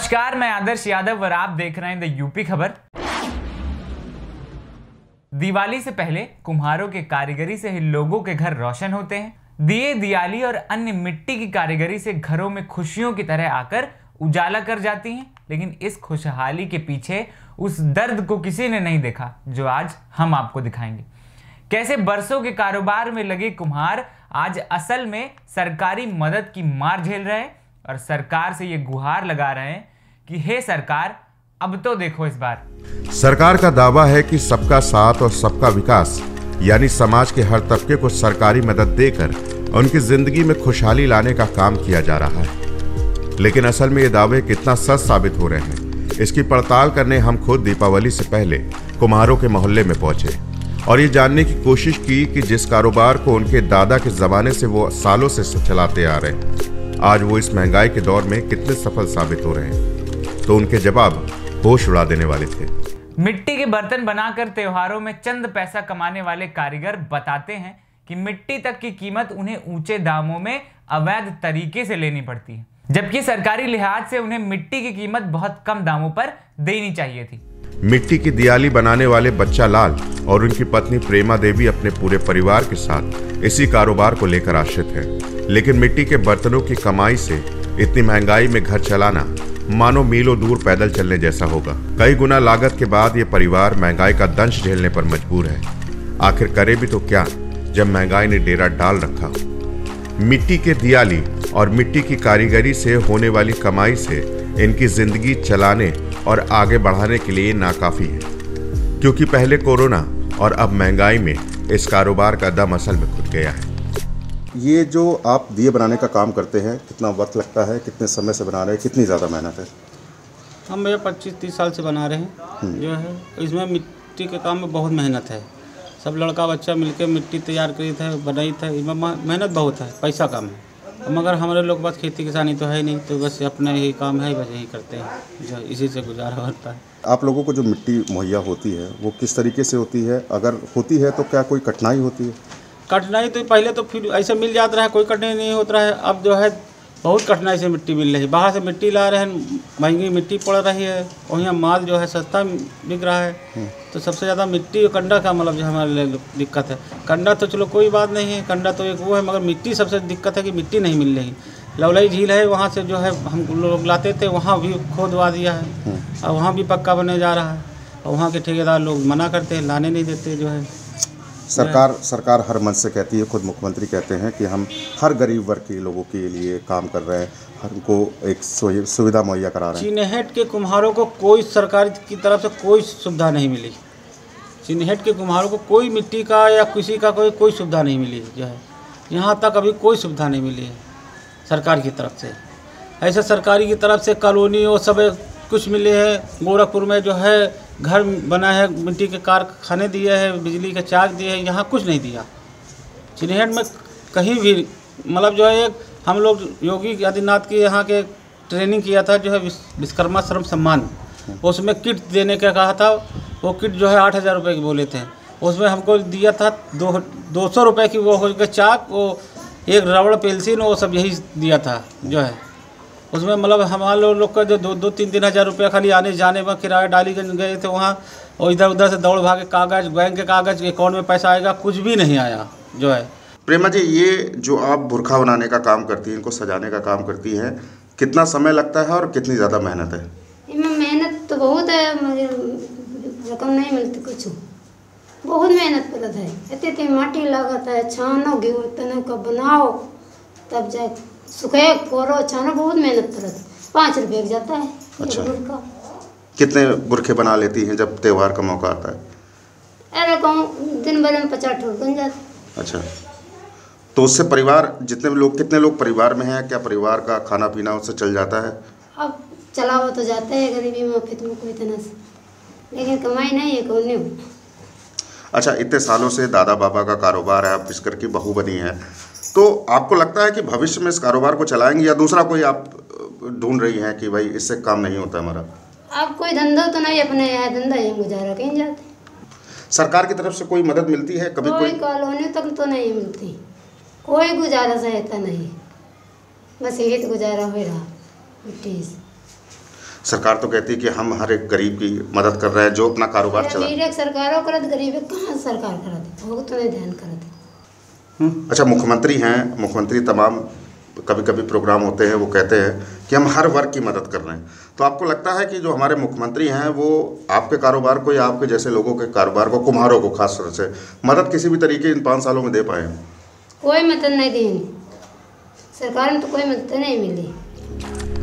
नमस्कार, मैं आदर्श यादव और आप देख रहे हैं द यूपी खबर। दिवाली से पहले कुम्हारों के कारीगरी से ही लोगों के घर रोशन होते हैं। दिए, दियाली और अन्य मिट्टी की कारीगरी से घरों में खुशियों की तरह आकर उजाला कर जाती हैं। लेकिन इस खुशहाली के पीछे उस दर्द को किसी ने नहीं देखा जो आज हम आपको दिखाएंगे। कैसे बरसों के कारोबार में लगे कुम्हार आज असल में सरकारी मदद की मार झेल रहे हैं और सरकार से ये गुहार लगा रहे हैं कि हे सरकार, अब तो देखो इस बार। सरकार का दावा है कि सबका साथ और सबका विकास, यानी समाज के हर तबके को सरकारी मदद देकर उनकी जिंदगी में खुशहाली लाने का काम किया जा रहा है। लेकिन असल में ये दावे कितना सच साबित हो रहे हैं, इसकी पड़ताल करने हम खुद दीपावली से पहले कुम्हारों के मोहल्ले में पहुंचे और ये जानने की कोशिश की कि जिस कारोबार को उनके दादा के जमाने से वो सालों से चलाते आ रहे हैं, आज वो इस महंगाई के दौर में कितने सफल साबित हो रहे हैं। तो उनके जवाब होश उड़ा देने वाले थे। मिट्टी के बर्तन बनाकर त्योहारों में चंद पैसा कमाने वाले कारीगर बताते हैं कि मिट्टी तक की कीमत उन्हें ऊंचे दामों में अवैध तरीके से लेनी पड़ती है, जबकि सरकारी लिहाज से उन्हें मिट्टी की कीमत बहुत कम दामों पर देनी चाहिए थी। मिट्टी की दियाली बनाने वाले बच्चा लाल और उनकी पत्नी प्रेमा देवी अपने पूरे परिवार के साथ इसी कारोबार को लेकर आश्रित हैं। लेकिन मिट्टी के बर्तनों की कमाई से इतनी महंगाई में घर चलाना मानो मीलों दूर पैदल चलने जैसा होगा। कई गुना लागत के बाद ये परिवार महंगाई का दंश झेलने पर मजबूर है। आखिर करे भी तो क्या जब महंगाई ने डेरा डाल रखा हो। मिट्टी के दियाली और मिट्टी की कारीगरी से होने वाली कमाई से इनकी जिंदगी चलाने और आगे बढ़ाने के लिए नाकाफी है, क्योंकि पहले कोरोना और अब महंगाई में इस कारोबार का दम असल में घुट गया है। ये जो आप दिए बनाने का काम करते हैं, कितना वक्त लगता है, कितने समय से बना रहे हैं, कितनी ज़्यादा मेहनत है? हम भैया 25-30 साल से बना रहे हैं। जो है इसमें मिट्टी के काम में बहुत मेहनत है। सब लड़का बच्चा मिलकर मिट्टी तैयार करी था, बनाई था। इसमें मेहनत बहुत है, पैसा कम है। मगर हमारे लोग बस खेती किसानी तो है ही नहीं, तो बस अपना यही काम है, बस यही करते हैं, जो इसी से गुजारा होता है। आप लोगों को जो मिट्टी मुहैया होती है वो किस तरीके से होती है? अगर होती है तो क्या कोई कठिनाई होती है? कठिनाई तो पहले तो फिर ऐसे मिल जाता रहा, कोई कठिनाई नहीं होता रहा। अब जो है बहुत कठिनाई से मिट्टी मिल रही है। बाहर से मिट्टी ला रहे हैं, महंगी मिट्टी पड़ रही है, और यहाँ माल जो है सस्ता बिक रहा है। तो सबसे ज़्यादा मिट्टी और कंडा का मतलब जो हमारे लिए दिक्कत है। कंडा तो चलो कोई बात नहीं है, कंडा तो एक वो है, मगर मिट्टी सबसे दिक्कत है कि मिट्टी नहीं मिल रही। लवलाई झील है, वहाँ से जो है हम लोग लाते थे, वहाँ भी खोदवा दिया है और वहाँ भी पक्का बने जा रहा है, और वहाँ के ठेकेदार लोग मना करते हैं, लाने नहीं देते। जो है सरकार हर मंच से कहती है, खुद मुख्यमंत्री कहते हैं कि हम हर गरीब वर्ग के लोगों के लिए काम कर रहे हैं, हर को एक सुविधा मुहैया करा रहे हैं। चिन्हट के कुम्हारों को कोई सरकार की तरफ से कोई सुविधा नहीं मिली। चिन्हट के कुम्हारों को कोई मिट्टी का या किसी का कोई सुविधा नहीं मिली। जो है यहाँ तक अभी कोई सुविधा नहीं मिली है सरकार की तरफ से। ऐसे सरकारी की तरफ से कॉलोनी और सब कुछ मिले हैं। गोरखपुर में जो है घर बना है, मिट्टी के कारखाने दिए हैं, बिजली के चाक दिए हैं, यहाँ कुछ नहीं दिया। चिन्हट में कहीं भी मतलब जो है हम लोग योगी आदित्यनाथ के यहाँ के ट्रेनिंग किया था, जो है विश्वकर्मा श्रम सम्मान, उसमें किट देने का कहा था। वो किट जो है 8,000 रुपये की बोले थे, उसमें हमको दिया था 200 रुपये की वो हो चाक, वो एक रबड़ पेंसिल, वो सब यही दिया था। जो है उसमें मतलब हमारे लोग का जो 2-3 हज़ार रुपया खाली आने जाने में किराया डाली गए थे वहाँ, और इधर उधर से दौड़ भागे कागज़, बैंक के कागज़, अकाउंट में पैसा आएगा, कुछ भी नहीं आया। जो है प्रेमा जी, ये जो आप बुरखा बनाने का काम करती हैं, इनको सजाने का काम करती हैं, कितना समय लगता है और कितनी ज़्यादा मेहनत है? इनमें मेहनत तो बहुत है, मगर रकम नहीं मिलती कुछ। बहुत मेहनत पड़ता है, इतनी माटी लागत है, छानो गेहूँ तने का बनाओ, तब जाए सुखे कोरो छानो, बहुत मेहनत पड़ता है। 5 रुपये जाता है। अच्छा, कितने बुरखे बना लेती हैं जब त्यौहार का मौका आता है? अरे कहूँ दिन भर में 50 ठोर बन जाते। अच्छा, तो उससे परिवार कितने लोग परिवार में हैं? क्या परिवार का खाना पीना उससे चल जाता है? अब चला वो तो जाता है, गरीबी में फिर में कोई तरह से, लेकिन कमाई नहीं है, कौन नहीं। अच्छा, इतने सालों से दादा बाबा का कारोबार है, आप इस घर की बहू बनी है, तो आपको लगता है कि भविष्य में इस कारोबार को चलाएंगे या दूसरा कोई आप ढूंढ रही हैं कि भाई इससे काम नहीं होता हमारा? अब कोई धंधा तो नहीं, अपने यहाँ धंधा ही गुजारा कहीं जाते। सरकार की तरफ से कोई मदद मिलती है कभी? कोई कॉलोनी तक तो नहीं मिलती, कोई गुजारा सहायता नहीं, बस यही तो गुजारा हो रहा मिट्टी से। सरकार तो कहती है कि हम हर एक गरीब की मदद कर रहे हैं जो अपना कारोबार चला। सरकारों करत गरीब कहाँ सरकार करत, वो तो नहीं ध्यान करत। अच्छा, मुख्यमंत्री हैं, मुख्यमंत्री तमाम कभी कभी प्रोग्राम होते हैं, वो कहते हैं कि हम हर वर्ग की मदद कर रहे हैं। तो आपको लगता है कि जो हमारे मुख्यमंत्री हैं वो आपके कारोबार को या आपके जैसे लोगों के कारोबार को, कुम्हारों को खास तौर से मदद किसी भी तरीके इन 5 सालों में दे पाए हैं? कोई मदद नहीं दी, सरकार में तो कोई मदद नहीं मिली।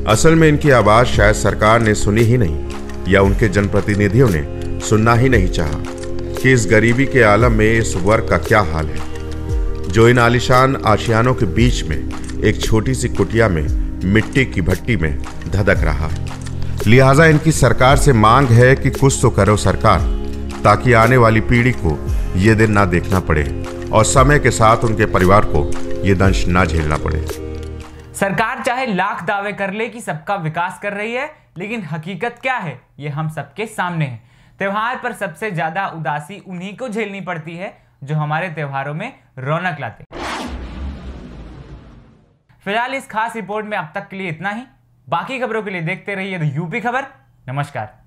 असल में इनकी आवाज शायद सरकार ने सुनी ही नहीं या उनके जनप्रतिनिधियों ने सुनना ही नहीं चाहा कि इस गरीबी के आलम में इस वर्ग का क्या हाल है, जो इन आलिशान आशियानों के बीच में एक छोटी सी कुटिया में मिट्टी की भट्टी में धधक रहा। लिहाजा इनकी सरकार से मांग है कि कुछ तो करो सरकार, ताकि आने वाली पीढ़ी को ये दिन ना देखना पड़े और समय के साथ उनके परिवार को ये दंश ना झेलना पड़े। सरकार चाहे लाख दावे कर ले कि सबका विकास कर रही है, लेकिन हकीकत क्या है ये हम सबके सामने है। त्योहार पर सबसे ज्यादा उदासी उन्हीं को झेलनी पड़ती है जो हमारे त्योहारों में रौनक लाते। फिलहाल इस खास रिपोर्ट में अब तक के लिए इतना ही। बाकी खबरों के लिए देखते रहिए यूपी खबर। नमस्कार।